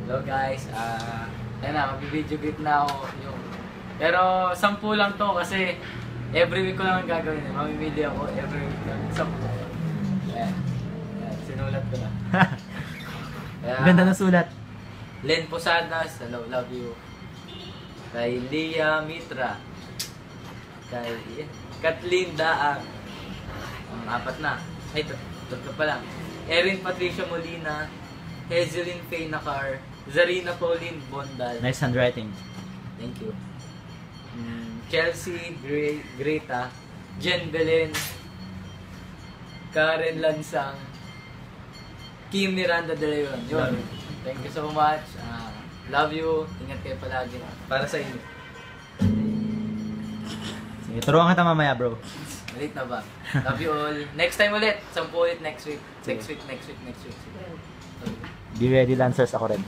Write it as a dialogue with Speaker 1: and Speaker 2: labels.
Speaker 1: Hello guys, ayun na, mag-video greet na ako. Pero 10 lang to kasi every week ko lang ang gagawin. Mamimili ako every week lang. 10. Ayan. Ayan, sinulat ko na.
Speaker 2: Ganda ng sulat.
Speaker 1: Len Posadas, hello, love you. Kay Lia Mitra. Kay Kathleen Daang. 4 na. Ay, 3 pa lang. Erin Patricia Molina. Hazelyn Faye Nacar. Zarina Pauline Bondal.
Speaker 2: Nice handwriting.
Speaker 1: Thank you. Chelsea Greta. Jen Belen. Karen Lansang. Kim Miranda De Leon. Yun. Thank you so much. Love you. Ingat kayo palagi. Para sa inyo.
Speaker 2: Sige, turuan kita mamaya, bro.
Speaker 1: Late na ba? Love you all. Next time ulit. 10 ulit next week. Next week.
Speaker 2: Be ready, Lancers. Ako rin.